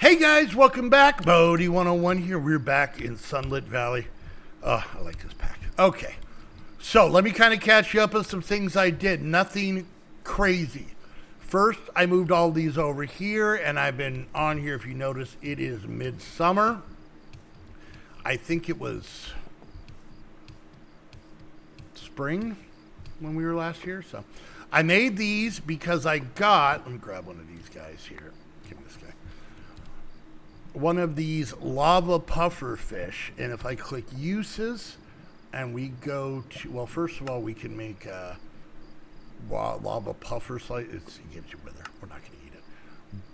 Hey guys, welcome back. Bodie 101 here. We're back in Sunlit Valley. Oh, I like this pack. Okay, so let me kind of catch you up on some things I did. Nothing crazy. First, I moved all these over here, and I've been on here. If you notice, it is midsummer. I think it was spring when we were last here. So I made these because I got, let me grab one of these guys here. Give me this guy. One of these lava puffer fish, and if I click uses and we go to, well, first of all, we can make a lava puffer slice. It gives you wither. We're not going to eat it,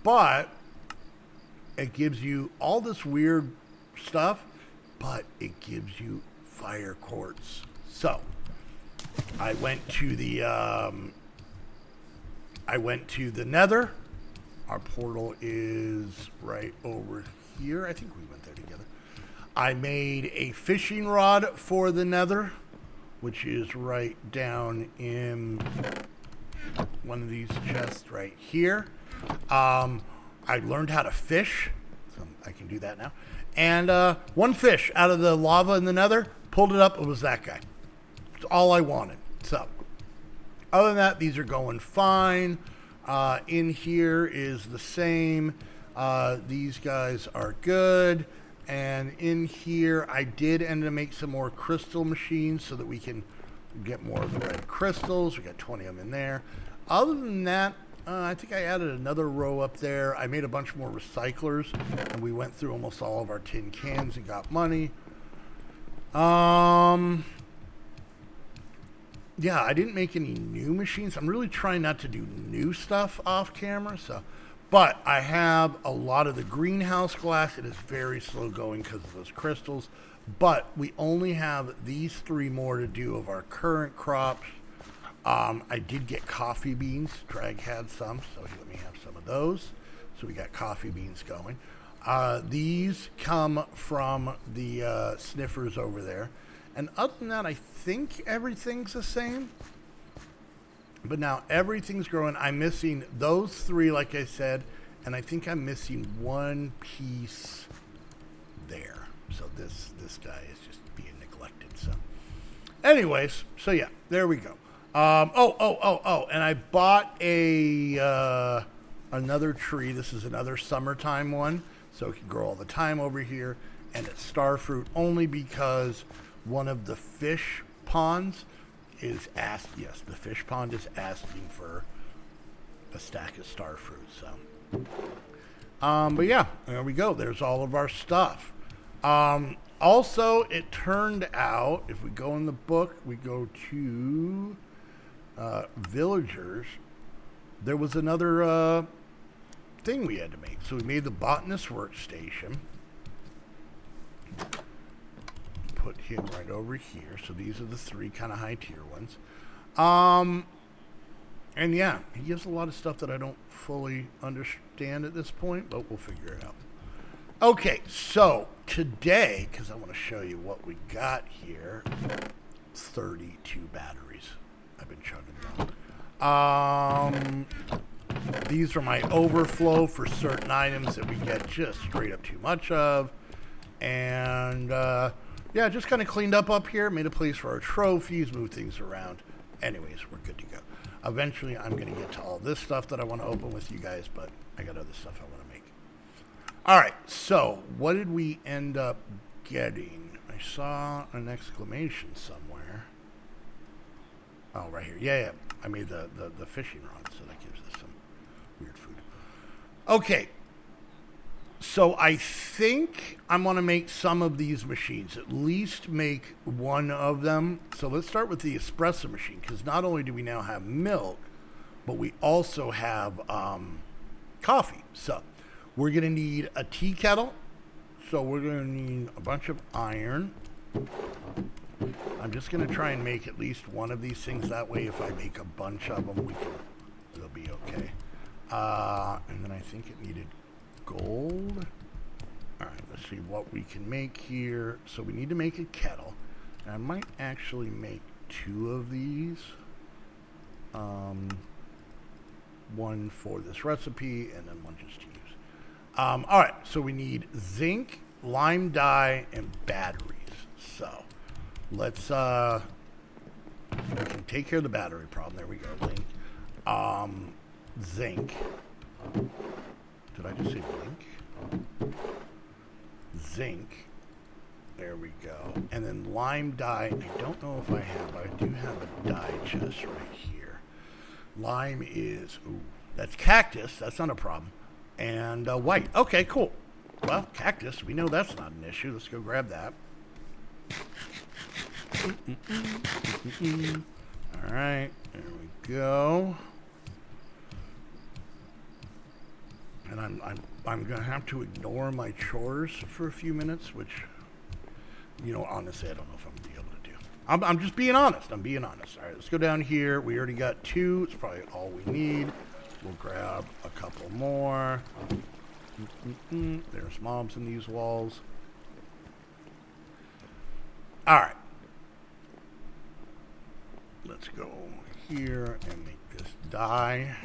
but it gives you all this weird stuff, but it gives you fire quartz. So I went to the nether. Our portal is right over here. I think we went there together. I made a fishing rod for the nether, which is right down in one of these chests right here. I learned how to fish, so I can do that now. And one fish out of the lava in the nether, pulled it up, it was that guy. It's all I wanted. So, other than that, these are going fine. In here is the same. These guys are good. And in here, I did end up making some more crystal machines so that we can get more of the red crystals. We got 20 of them in there. Other than that, I think I added another row up there. I made a bunch more recyclers, and we went through almost all of our tin cans and got money. Yeah, I didn't make any new machines. I'm really trying not to do new stuff off camera, but I have a lot of the greenhouse glass. It is very slow going because of those crystals, but we only have these 3 more to do of our current crops. I did get coffee beans. Drag had some, so let me have some of those. So we got coffee beans going. These come from the sniffers over there. And other than that, I think everything's the same. But now everything's growing. I'm missing those 3, like I said. And I think I'm missing one piece there. So this guy is just being neglected. So anyways, so yeah, there we go. And I bought another tree. This is another summertime one. So it can grow all the time over here. And it's starfruit only because one of the fish ponds is the fish pond is asking for a stack of starfruit. So, but yeah, there we go. There's all of our stuff. Also, it turned out, if we go in the book, we go to villagers, there was another thing we had to make. So we made the botanist workstation. Put him right over here. So these are the 3 kind of high tier ones. And yeah, he gives a lot of stuff that I don't fully understand at this point, but we'll figure it out. Okay, so today, because I want to show you what we got here, 32 batteries. I've been chugging them. These are my overflow for certain items that we get just straight up too much of. And yeah, just kind of cleaned up here, made a place for our trophies, moved things around. Anyways, we're good to go. Eventually, I'm going to get to all this stuff that I want to open with you guys, but I got other stuff I want to make. All right, so what did we end up getting? I saw an exclamation somewhere. Oh, right here. Yeah. I made the fishing rod, so that gives us some weird food. Okay. So I think I'm going to make some of these machines, at least make one of them. So let's start with the espresso machine, because not only do we now have milk, but we also have coffee. So we're going to need a tea kettle. So we're going to need a bunch of iron. I'm just going to try and make at least one of these things. That way, if I make a bunch of them, it'll be okay. And then I think it needed gold. All right, let's see what we can make here. So we need to make a kettle. And I might actually make 2 of these. One for this recipe and then one just to use. All right, so we need zinc, lime dye, and batteries. So let's we can take care of the battery problem. There we go. Zinc. Did I just say link? Zinc. There we go. And then lime dye. I don't know if I have, but I do have a dye chest right here. Lime is, ooh, that's cactus. That's not a problem. And white. Okay, cool. Well, cactus, we know that's not an issue. Let's go grab that. All right, there we go. And I'm gonna have to ignore my chores for a few minutes, which, you know, honestly, I don't know if I'm gonna be able to do. I'm just being honest. I'm being honest. All right, let's go down here. We already got 2. It's probably all we need. We'll grab a couple more. There's mobs in these walls. All right. Let's go here and make this dye.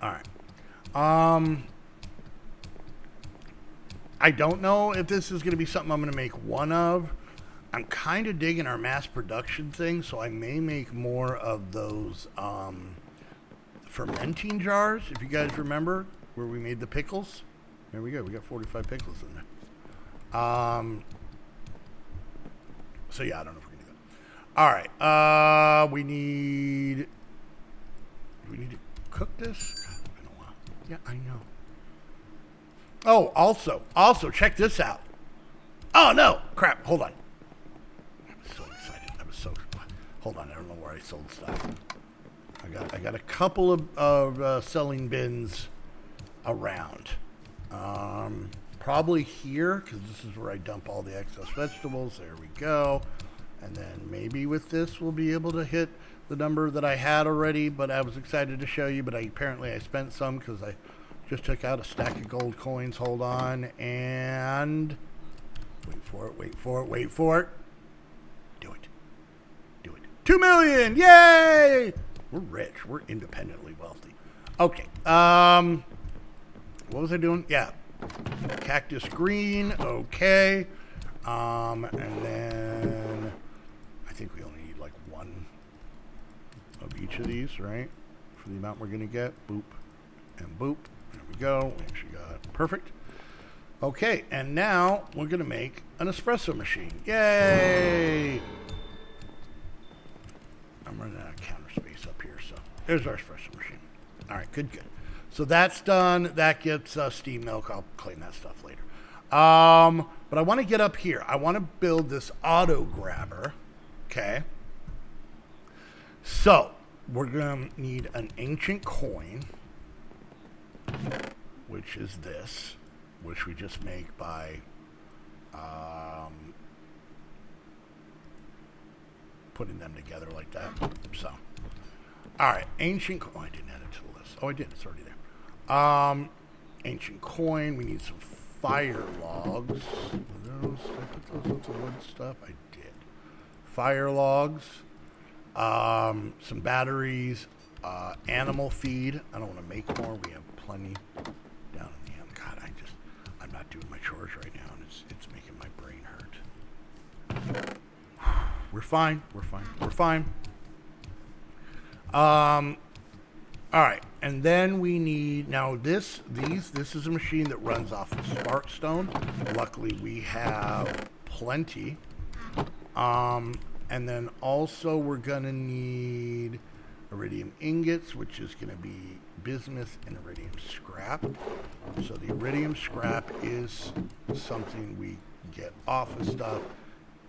All right. I don't know if this is going to be something I'm going to make one of. I'm kind of digging our mass production thing, so I may make more of those fermenting jars, if you guys remember, where we made the pickles. There we go. We got 45 pickles in there. So yeah, I don't know if we're going to do that. All right. We need... Do we need to cook this? God, it's been a while. Yeah, I know. Oh, also, check this out. Oh, no. Crap. Hold on. I was so excited. Hold on. I don't know where I sold stuff. I got a couple of selling bins around. Probably here, because this is where I dump all the excess vegetables. There we go. And then maybe with this, we'll be able to hit the number that I had already, but I was excited to show you, but apparently I spent some because I just took out a stack of gold coins. Hold on, and wait for it. Do it. 2 million, yay! We're rich, we're independently wealthy. Okay, what was I doing? Yeah, cactus green, okay. And then I think we only need like 1 of each of these, right? For the amount we're gonna get. Boop and boop. There we go. We actually got perfect. Okay, and now we're gonna make an espresso machine. Yay! I'm running out of counter space up here, so there's our espresso machine. All right, good. So that's done. That gets steam milk. I'll clean that stuff later. But I want to get up here. I want to build this auto grabber. Okay. So we're going to need an ancient coin, which is this, which we just make by putting them together like that. So, all right, ancient coin. Oh, I didn't add it to the list. Oh, I did. It's already there. Ancient coin. We need some fire logs. Did I put those into wood stuff? I did. Fire logs. Some batteries. Animal feed. I don't want to make more. We have plenty down in the end. God, I'm not doing my chores right now, and it's making my brain hurt. We're fine. All right, and then we need, now this is a machine that runs off of sparkstone. Luckily, we have plenty. And then also we're gonna need iridium ingots, which is gonna be bismuth and iridium scrap. So the iridium scrap is something we get off of stuff,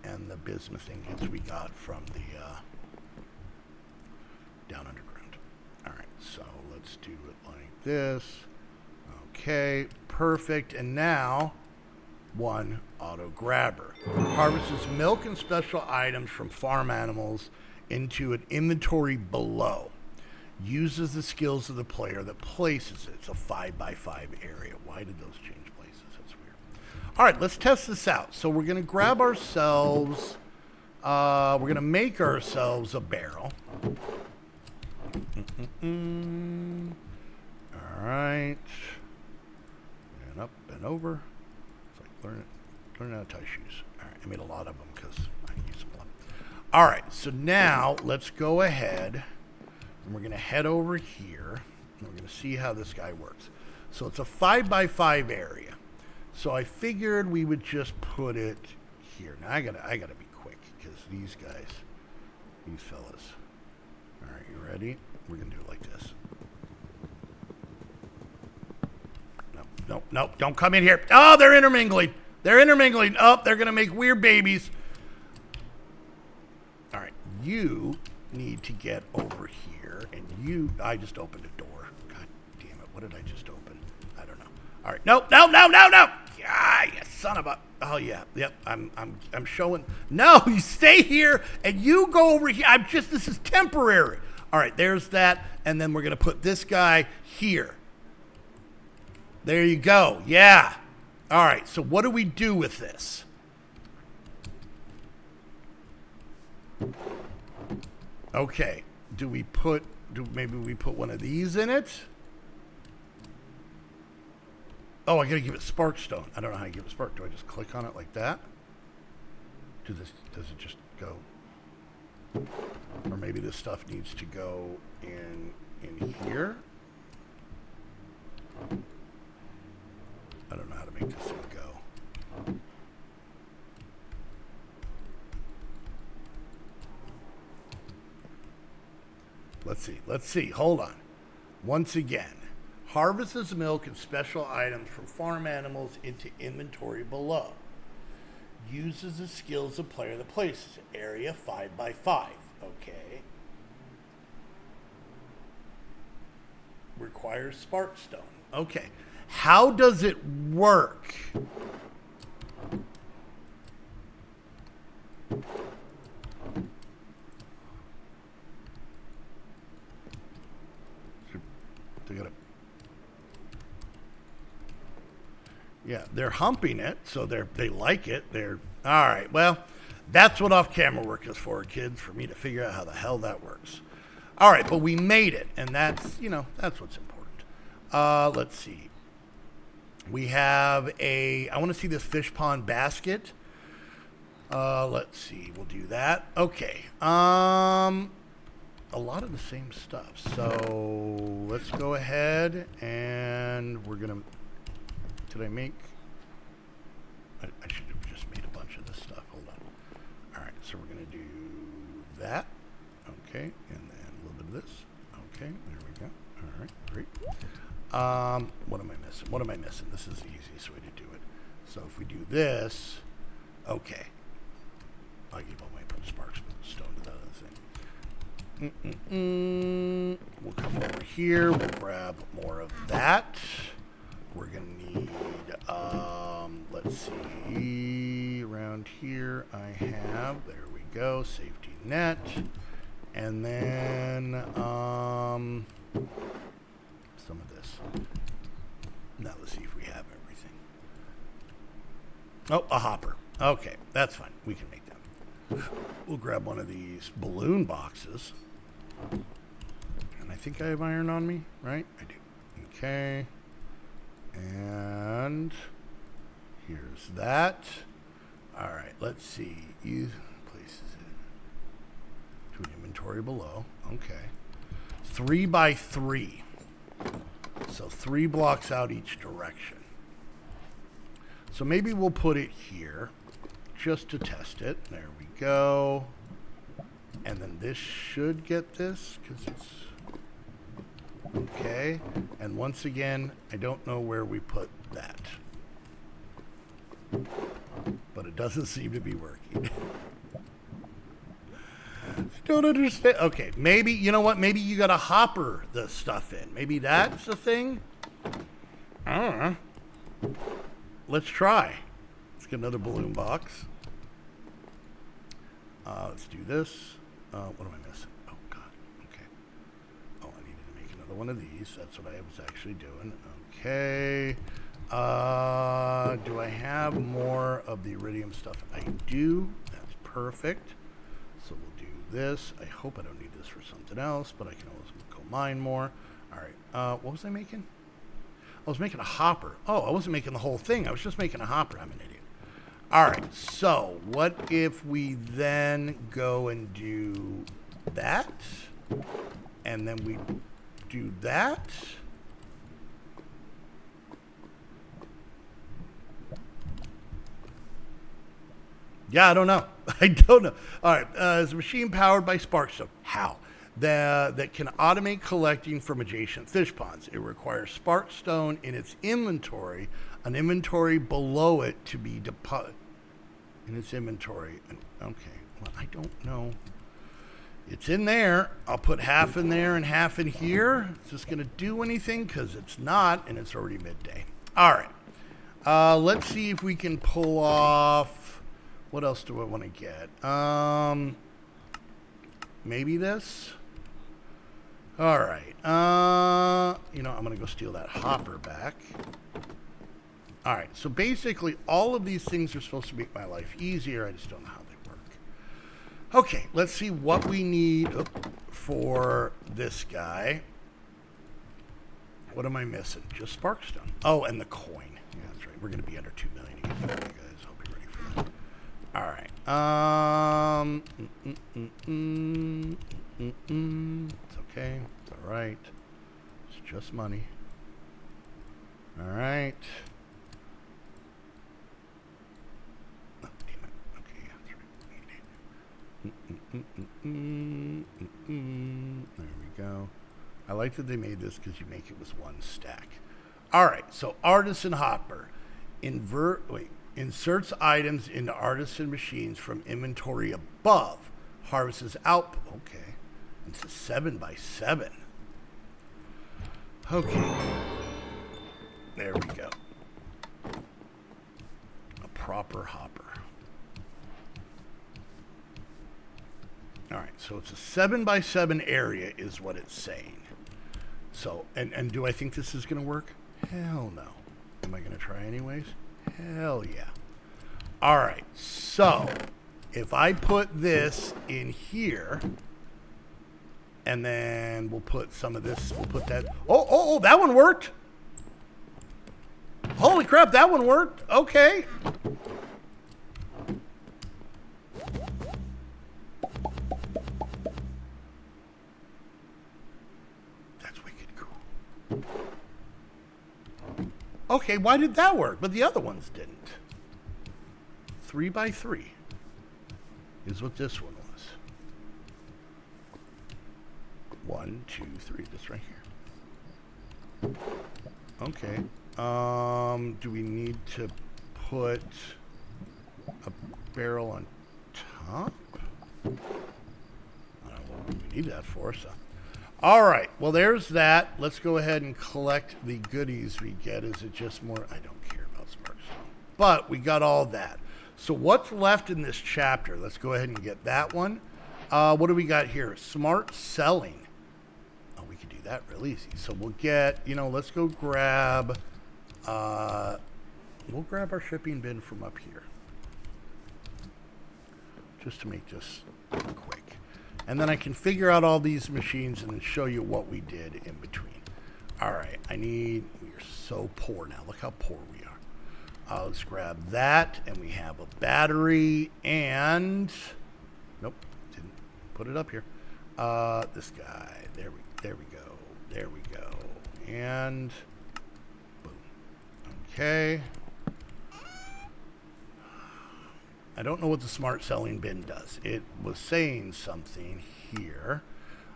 and the bismuth ingots we got from the down underground. All right, so let's do it like this. Okay, perfect. And now, 1 auto grabber. Harvests milk and special items from farm animals into an inventory below. Uses the skills of the player that places it. It's a 5x5 area. Why did those change places? That's weird. All right, let's test this out. So we're going to grab ourselves, we're going to make ourselves a barrel. All right. Bent up, bent over. It's like learning how to tie shoes. All right, I made a lot of them because I use them a lot. All right, so now let's go ahead and we're going to head over here and we're going to see how this guy works. So it's a 5x5 area. So I figured we would just put it here. Now I gotta be quick because these fellas. All right, you ready? We're gonna do it like this. No, don't come in here. Oh, they're intermingling. Oh, they're gonna make weird babies. All right, you need to get over here, and I just opened a door. God damn it! What did I just open? I don't know. All right, no! Ah, you son of a! Oh yeah, yep. I'm showing. No, you stay here and you go over here. This is temporary. All right, there's that, and then we're gonna put this guy here. There you go. Yeah. All right. So what do we do with this? Okay. Maybe we put one of these in it? Oh, I gotta give it Sparkstone. I don't know how you give it Spark. Do I just click on it like that? Does it just go? Or maybe this stuff needs to go in here? I don't know how to make this thing go. Let's see. Hold on. Once again, harvests milk and special items from farm animals into inventory below. Uses the skills of player that places. Area 5x5. Okay. Requires Sparkstone. Okay. How does it work? They gotta. Yeah, they're humping it, so they like it. They're all right. Well, that's what off-camera work is for, kids. For me to figure out how the hell that works. All right, but we made it, and that's what's important. Let's see. We have I want to see this fish pond basket. Let's see. We'll do that. Okay. A lot of the same stuff. So let's go ahead and we're going to... Did I make... I should have just made a bunch of this stuff. Hold on. All right. So we're going to do that. Okay. And then a little bit of this. Okay. There we go. All right. Great. What am I missing? This is the easiest way to do it. So if we do this, okay. I'll give all my sparks stone to that other thing. We'll come over here. We'll grab more of that. We're going to need, let's see, around here I have, there we go, safety net. And then, some of this. Now let's see if we have everything. Oh, a hopper. Okay, that's fine. We can make that. We'll grab one of these balloon boxes. And I think I have iron on me, right? I do. Okay. And here's that. All right, let's see. You places it to an inventory below. Okay. 3x3. So 3 blocks out each direction. So maybe we'll put it here just to test it. There we go. And then this should get this because it's okay. And once again, I don't know where we put that. But it doesn't seem to be working. I don't understand. Okay, maybe, you know what? Maybe you got to hopper the stuff in. Maybe that's the thing. I don't know. Let's try. Let's get another balloon box. Let's do this. What am I missing? Oh, God. Okay. Oh, I needed to make another one of these. That's what I was actually doing. Okay. Do I have more of the iridium stuff? I do. That's perfect. So we'll do this. I hope I don't need this for something else, but I can always go mine more. All right. What was I making? I was making a hopper. Oh, I wasn't making the whole thing. I was just making a hopper. I'm an idiot. All right, so what if we then go and do that? And then we do that? Yeah, I don't know. I don't know. All right, is a machine powered by Sparkstone? How? That can automate collecting from adjacent fish ponds. It requires Sparkstone in its inventory, an inventory below it to be deposited. In its inventory. Okay, well, I don't know. It's in there. I'll put half in there and half in here. Is this going to do anything? Because it's not, and it's already midday. All right. Let's see if we can pull off... What else do I want to get? Maybe this? All right. You know, I'm going to go steal that hopper back. All right. So basically, all of these things are supposed to make my life easier. I just don't know how they work. Okay. Let's see what we need for this guy. What am I missing? Just Sparkstone. Oh, and the coin. Yeah, that's right. We're going to be under 2 million again, you guys. I'll be ready for that. All right. It's okay. It's all right. It's just money. All right. Oh, damn it. Okay, yeah, that's right. There we go. I like that they made this because you make it with one stack. All right. So Artisan Hopper. Inserts items into artisan machines from inventory above. Harvests output. Okay. It's a 7x7. Okay. There we go. A proper hopper. All right. So it's a 7x7 area is what it's saying. So, and do I think this is going to work? Hell no. Am I going to try anyways? Hell yeah. All right, so if I put this in here, and then we'll put some of this, we'll put that. Oh, that one worked. Holy crap, that one worked. Okay. That's wicked cool. Okay, why did that work, but the other ones didn't? 3x3 is what this one was. 1, 2, 3. This right here. Okay. Do we need to put a barrel on top? I don't know what we need that for. So, all right. Well, there's that. Let's go ahead and collect the goodies we get. Is it just more? I don't care about Sparkstone, but we got all that. So what's left in this chapter? Let's go ahead and get that one. What do we got here? Smart selling. Oh, we could do that real easy. So we'll get, let's go grab, we'll grab our shipping bin from up here. Just to make this quick. And then I can figure out all these machines and then show you what we did in between. All right, we are so poor now. Look how poor we are. Let's grab that, and we have a battery, and nope, didn't put it up here. This guy, there we go, and boom. Okay. I don't know what the smart selling bin does. It was saying something here.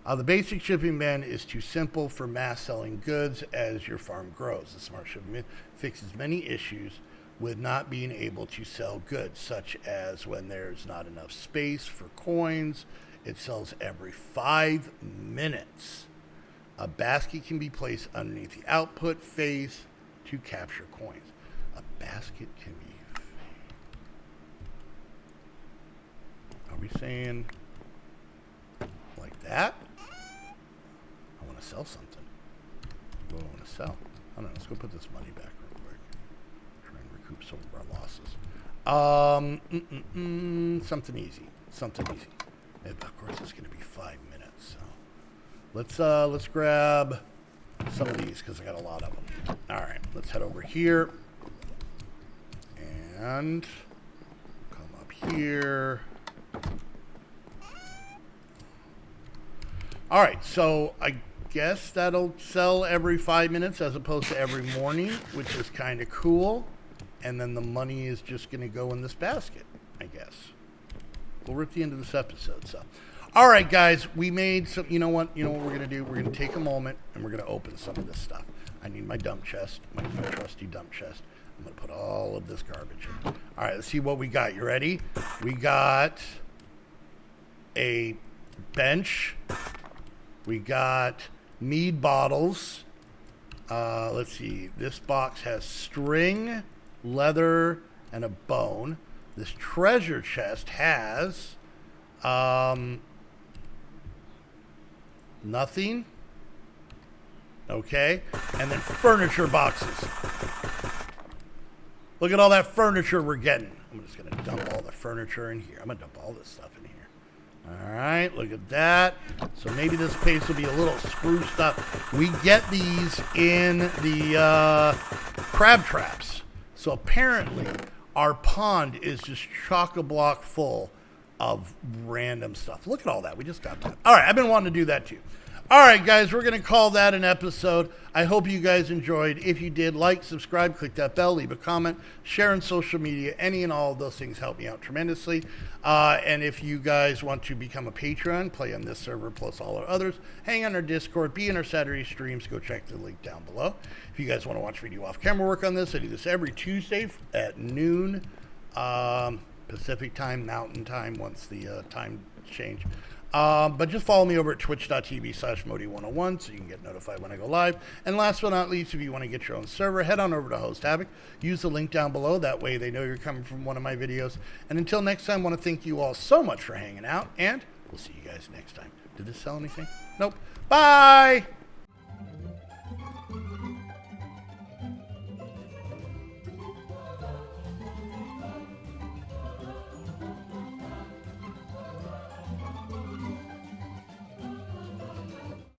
The basic shipping bin is too simple for mass selling goods as your farm grows. The smart shipping bin fixes many issues with not being able to sell goods, such as when there's not enough space for coins. It sells every 5 minutes. A basket can be placed underneath the output face to capture coins. A basket can be... Are we saying like that? I want to sell something. What do I want to sell? I don't know. Let's go put this money back real quick. Try and recoup some of our losses. Something easy. Something easy. And of course, it's going to be 5 minutes. So let's grab some of these because I got a lot of them. All right, let's head over here and come up here. All right, so I guess that'll sell every 5 minutes as opposed to every morning, which is kind of cool. And then the money is just going to go in this basket, I guess. Well, we're at the end of this episode, so. All right, guys, we made some, you know what we're going to do? We're going to take a moment, and we're going to open some of this stuff. I need my dump chest, my trusty dump chest. I'm going to put all of this garbage in. All right, let's see what we got. You ready? We got a bench. We got mead bottles. Let's see. This box has string, leather, and a bone. This treasure chest has nothing. Okay. And then furniture boxes. Look at all that furniture we're getting. I'm just going to dump all the furniture in here. I'm going to dump all this stuff in here. All right. Look at that. So maybe this place will be a little spruced up. We get these in the crab traps. So apparently our pond is just chock-a-block full of random stuff. Look at all that. We just got that. All right. I've been wanting to do that too. All right, guys. We're going to call that an episode. I hope you guys enjoyed. If you did, like, subscribe, click that bell, leave a comment, share on social media. Any and all of those things help me out tremendously. And if you guys want to become a Patreon, play on this server plus all our others, hang on our Discord, be in our Saturday streams, go check the link down below. If you guys want to watch video off camera work on this, I do this every Tuesday at noon Pacific time, Mountain time, once the time change. But just follow me over at twitch.tv/Modi101 so you can get notified when I go live. And last but not least, if you want to get your own server, head on over to Host Havoc. Use the link down below. That way they know you're coming from one of my videos. And until next time, I want to thank you all so much for hanging out. And we'll see you guys next time. Did this sell anything? Nope. Bye!